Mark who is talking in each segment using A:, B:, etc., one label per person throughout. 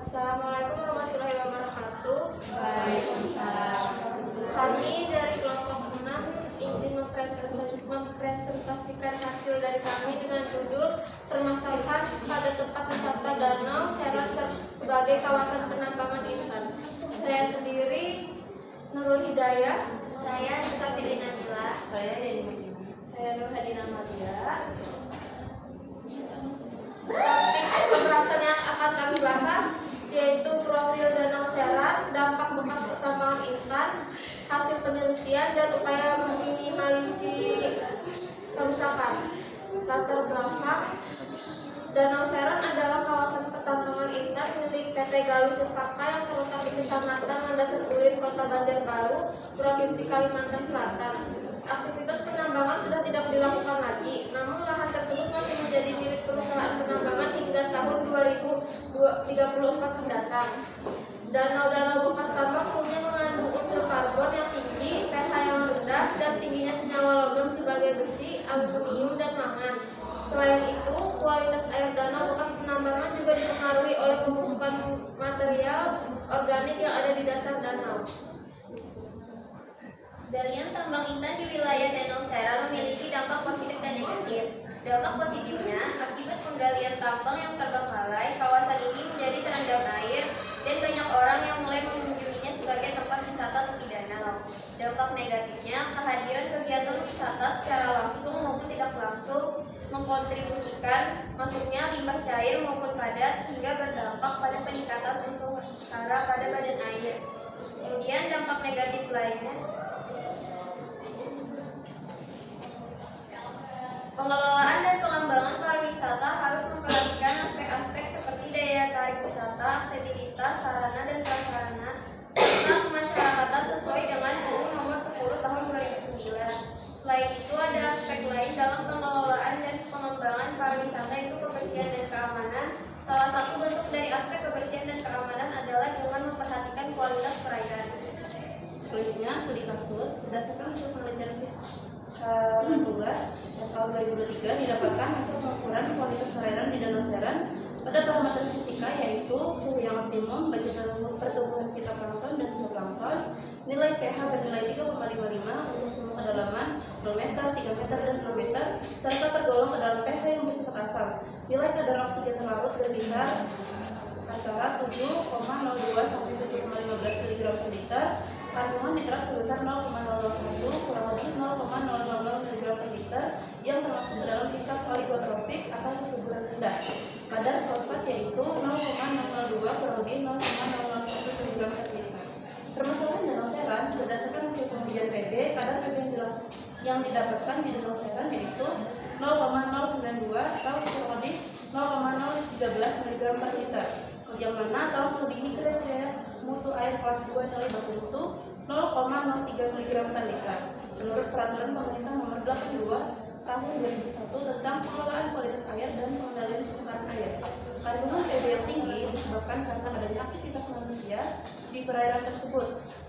A: Assalamualaikum warahmatullahi wabarakatuh.
B: Waalaikumsalam.
A: Kami dari kelompok 6 izin mempresentasikan hasil dari kami dengan judul Permasalahan pada tempat wisata Danau Seran sebagai kawasan penambangan ikan. Saya sendiri Nurul Hidayah.
C: Saya Safirina Mila.
B: Saya Yeni.
A: Saya Nur Hadina Maria. Topik pembahasan yang akan kami bahas yaitu profil Danau Seran, dampak bekas pertambangan intan, hasil penelitian dan upaya meminimalisir kerusakan. Latar belakang: Danau Seran adalah kawasan pertambangan intan milik PT Galuh Cempaka yang terletak di Kecamatan Landasan Ulin, Kota Banjarbaru, Provinsi Kalimantan Selatan. Aktivitas penambangan sudah tidak dilakukan lagi, namun lahan tersebut masih menjadi milik perusahaan penambangan hingga tahun 2034 mendatang. Danau-danau bekas tambang umumnya mengandung unsur karbon yang tinggi, pH yang rendah, dan tingginya senyawa logam sebagai besi, aluminium, dan mangan. Selain itu, kualitas air danau bekas penambangan juga dipengaruhi oleh pembusukan material organik yang ada di dasar danau.
C: Galian tambang intan di wilayah Danau Seran memiliki dampak positif dan negatif. Dampak positifnya, akibat penggalian tambang yang terbengkalai, kawasan ini menjadi terendam air dan banyak orang yang mulai mengunjunginya sebagai tempat wisata tepi danau. Dampak negatifnya, kehadiran kegiatan wisata secara langsung maupun tidak langsung mengkontribusikan masuknya limbah cair maupun padat sehingga berdampak pada peningkatan unsur hara pada badan air. Kemudian dampak negatif lainnya, pengelolaan dan pengembangan pariwisata harus memperhatikan aspek-aspek seperti daya tarik wisata, aksesibilitas, sarana dan prasarana, serta kemasyarakatan sesuai dengan UU Nomor 10 Tahun 2009. Selain itu ada aspek lain dalam pengelolaan dan pengembangan pariwisata, yaitu kebersihan dan keamanan. Salah satu bentuk dari aspek kebersihan dan keamanan adalah dengan memperhatikan kualitas perairan.
B: Selanjutnya, studi kasus berdasarkan hasil penelitian Kedua tahun 2023 didapatkan hasil pengukuran kualitas perairan di Danau Seran pada parameter fisika, yaitu suhu yang optimum bagi pertumbuhan fitoplankton dan zooplankton, nilai pH bernilai 3,55 untuk semua kedalaman 0 meter, 3 meter, dan 6 meter, serta tergolong ke dalam pH yang bersifat asam. Nilai kadar oksigen laut berkisar antara 7,02 sampai 7,15 mg per liter. Kandungan nitrat sebesar 0,001 kurang lebih 0,000 mg per liter yang termasuk ke dalam tingkat oligotropik atau kesuburan rendah. Kadar fosfat yaitu 0,002 kurang lebih 0,001 mg per liter. Permasalahan Danau Seran berdasarkan hasil pengujian PB, kadar PB yang didapatkan di Danau Seran yaitu 0,092 atau kurang lebih 0,013 mg per liter. Yang mana kalau melebihi kriteria mutu air kelas 2 nilai baku mutu 0,03 mg per liter menurut Peraturan Pemerintah Nomor 82 Tahun 2001 tentang pengelolaan kualitas air dan pengendalian penukaran air. Kandungan PB yang tinggi disebabkan karena adanya aktivitas manusia di perairan tersebut,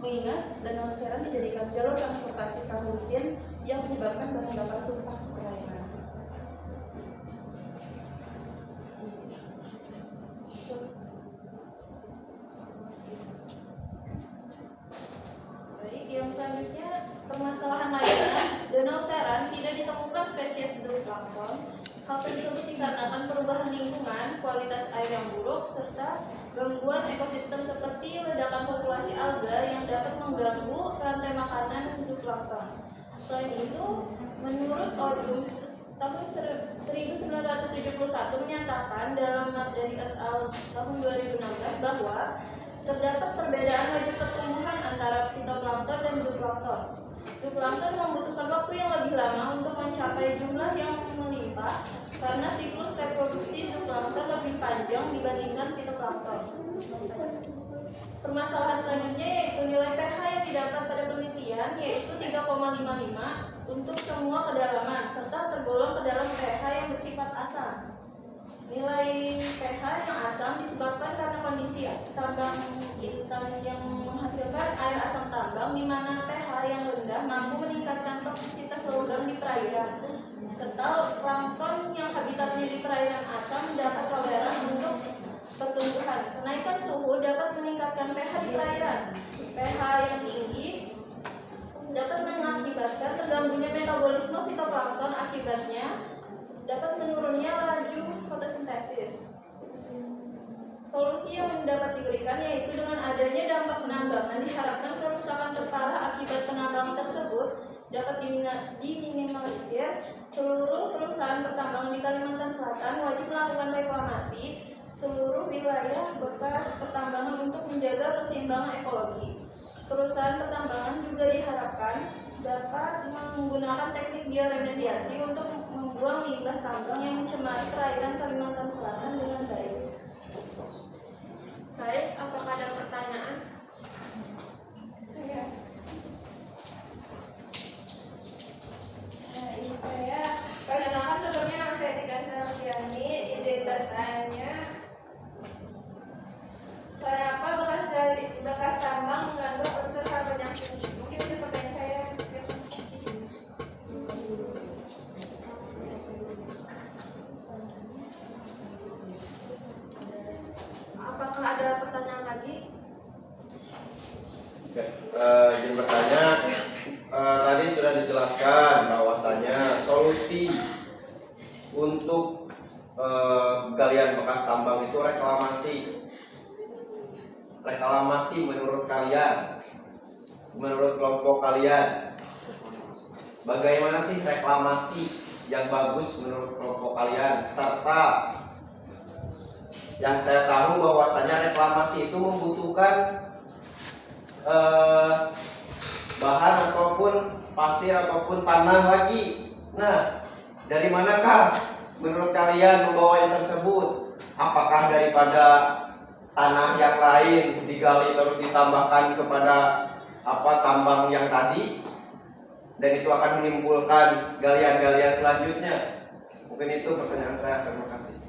B: mengingat Danau Seran dijadikan jalur transportasi perahu mesin yang menyebabkan bahan bakar tumpah ke perairan.
A: Yang selanjutnya, permasalahan lainnya, Danau Seran tidak ditemukan spesies zooplankton. Hal tersebut dikarenakan perubahan lingkungan, kualitas air yang buruk, serta gangguan ekosistem seperti ledakan populasi alga yang dapat mengganggu rantai makanan zooplankton. Selain itu, menurut Ordus tahun 1971 menyatakan dalam materi et al. Tahun 2016 bahwa terdapat perbedaan laju pertumbuhan antara fitoplankton dan zooplankton. Zooplankton membutuhkan waktu yang lebih lama untuk mencapai jumlah yang melimpah karena siklus reproduksi zooplankton lebih panjang dibandingkan fitoplankton. Permasalahan selanjutnya yaitu nilai pH yang didapat pada penelitian yaitu 3,55 untuk semua kedalaman serta tergolong ke dalam pH yang bersifat asam. Nilai pH yang asam disebabkan karena kondisi tambang intan yang menghasilkan air asam tambang di mana pH yang rendah mampu meningkatkan toksisitas logam di perairan, serta plankton yang habitatnya di perairan asam dapat toleran untuk pertumbuhan. Kenaikan meningkatkan pH di perairan. pH yang tinggi dapat mengakibatkan terganggunya metabolisme fitoplankton, akibatnya dapat menurunnya laju fotosintesis. Solusi yang dapat diberikan yaitu dengan adanya dampak penambangan diharapkan kerusakan terparah akibat penambangan tersebut dapat diminimalisir. Seluruh perusahaan pertambangan di Kalimantan Selatan wajib melakukan reklamasi seluruh wilayah bekas pertambangan untuk menjaga keseimbangan ekologi. Perusahaan pertambangan juga diharapkan dapat menggunakan teknik bioremediasi untuk membuang limbah tambang yang mencemari perairan Kalimantan Selatan dengan baik. Baik, apakah ada pertanyaan? Saya perkenalkan, sebelumnya nama saya Tika Syarfiani, izin bertanya, kenapa bekas tambang mengandung unsur karbon yang tinggi? Mungkin itu pertanyaan saya. Apakah ada pertanyaan lagi?
D: Oke, izin bertanya, tadi sudah dijelaskan bahwasanya solusi untuk galian bekas tambang itu reklamasi. Reklamasi menurut kalian, menurut kelompok kalian, bagaimana sih reklamasi yang bagus menurut kelompok kalian? Serta yang saya tahu bahwasanya reklamasi itu membutuhkan bahan ataupun pasir ataupun tanah lagi. Nah, dari manakah menurut kalian membawa yang tersebut? Apakah daripada tanah yang lain digali terus ditambahkan kepada tambang yang tadi, dan itu akan menimbulkan galian-galian selanjutnya? Mungkin itu pertanyaan saya. Terima kasih.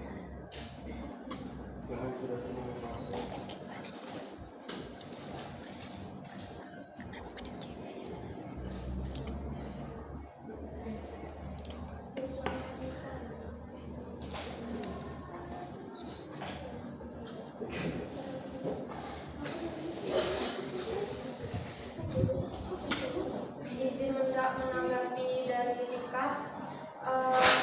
A: Izin menanggapi dari Tika,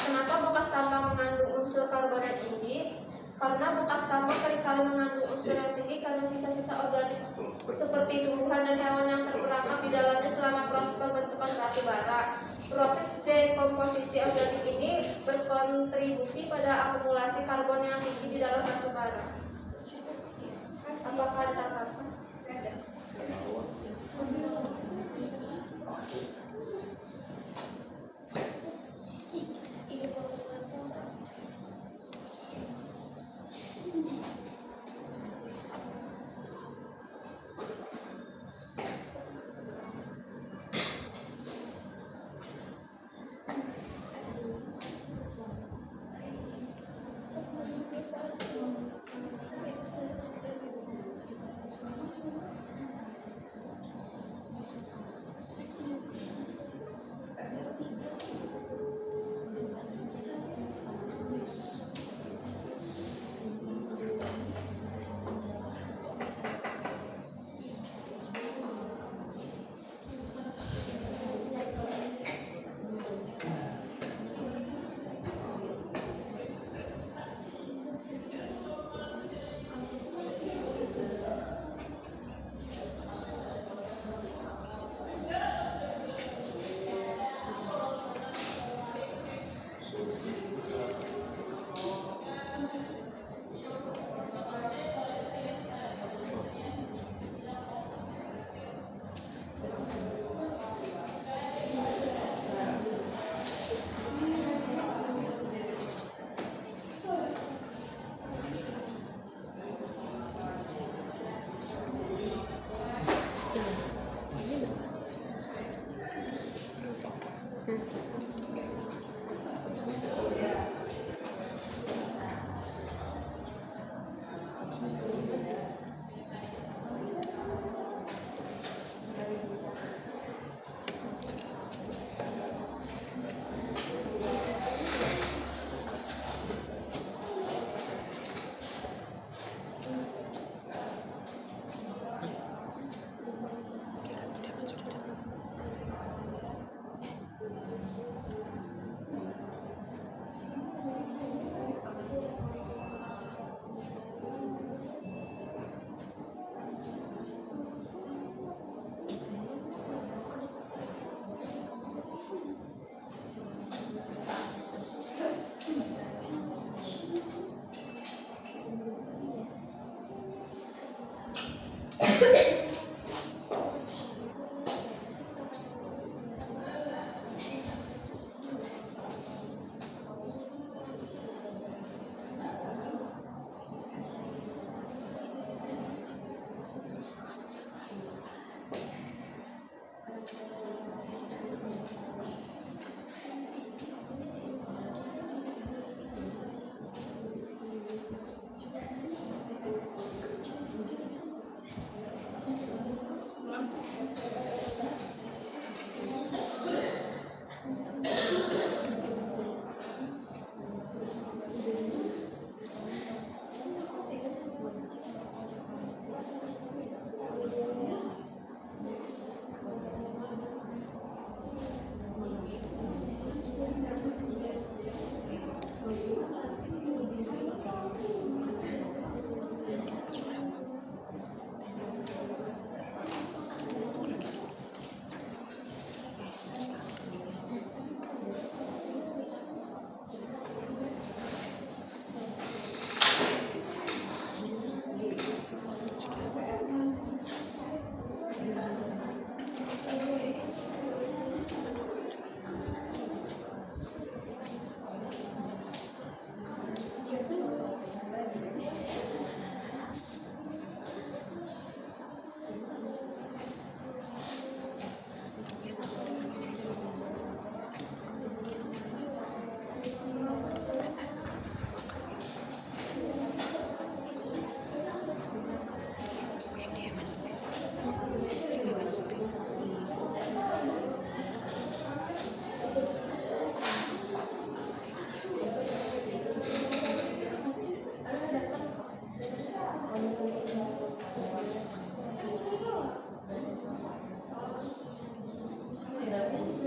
A: kenapa bekas tambang mengandung unsur karbon yang tinggi? Karena bekas tambang seringkali mengandung unsur yang tinggi karena sisa-sisa organik seperti tumbuhan dan hewan yang terperangkap di dalamnya selama proses pembentukan batu bara. Proses dekomposisi organik ini berkontribusi pada akumulasi karbon yang tinggi di dalam batu bara. Apakah ada tanggapan?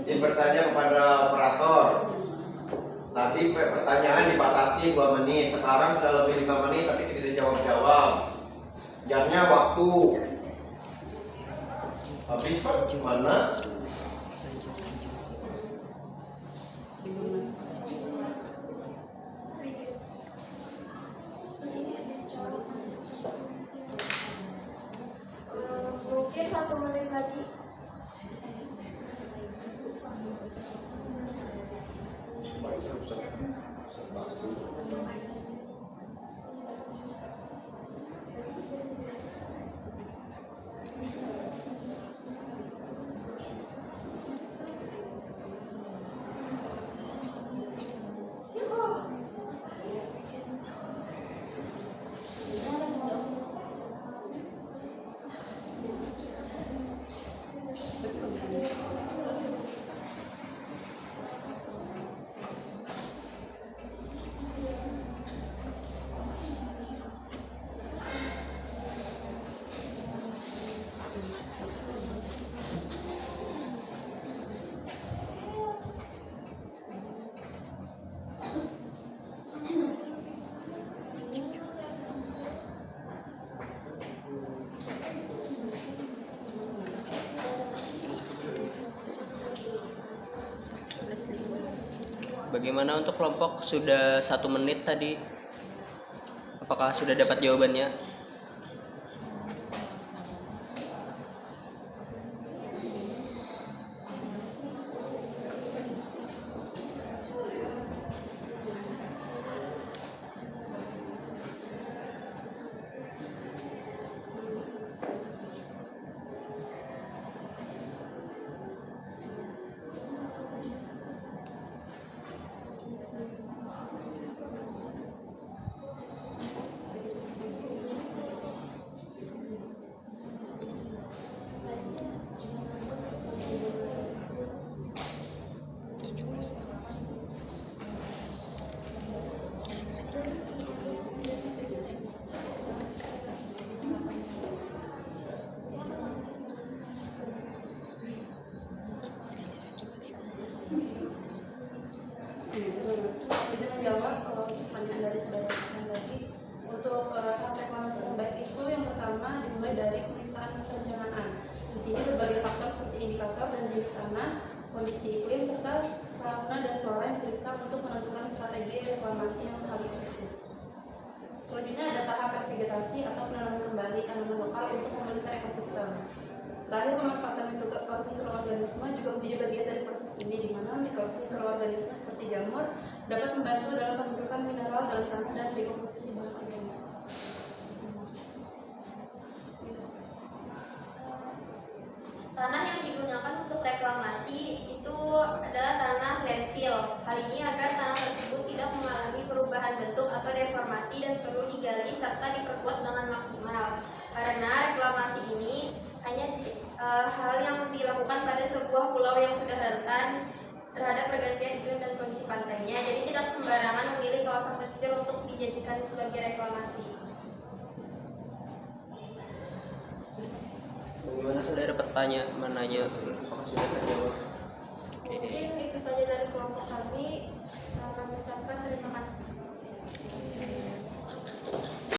D: Izin bertanya kepada operator. Tadi pertanyaan dibatasi 2 menit, sekarang sudah lebih 5 menit tapi tidak dijawab-jawab. Jamnya waktu habis Pak, gimana?
A: Mungkin 1 menit lagi.
E: Bagaimana untuk kelompok sudah 1 menit tadi? Apakah sudah dapat jawabannya?
B: Izin menjawab pertanyaan dari saudara lagi. Untuk hak reklamasi yang baik itu yang pertama dimulai dari pemeriksaan perencanaan. Di sini berbagai faktor seperti indikator dan jenis tanah, kondisi iklim serta fauna dan flora yang diperiksa untuk menentukan strategi reklamasi yang paling efektif. Selanjutnya ada tahap vegetasi atau penanaman kembali. tanaman lokal untuk memulihkan ekosistem. Terakhir, pemanfaatan mikroorganisme juga menjadi bagian dari proses ini, di mana mikroorganisme seperti jamur dapat membantu dalam pembentukan mineral dalam tanah dan dekomposisi bahan organik.
C: Tanah yang digunakan untuk reklamasi itu adalah tanah landfill. Hal ini agar tanah tersebut tidak mengalami perubahan bentuk atau deformasi dan perlu digali serta diperkuat dengan maksimal. Karena reklamasi ini hanya hal yang dilakukan pada sebuah pulau yang sudah rentan terhadap pergantian iklim dan kondisi pantainya. Jadi tidak sembarangan memilih kawasan pesisir untuk dijadikan sebagai reklamasi.
E: Bagaimana saudara menanya apakah sudah terjawab?
A: Mungkin itu saja dari kelompok kami. Kami ucapkan terima kasih.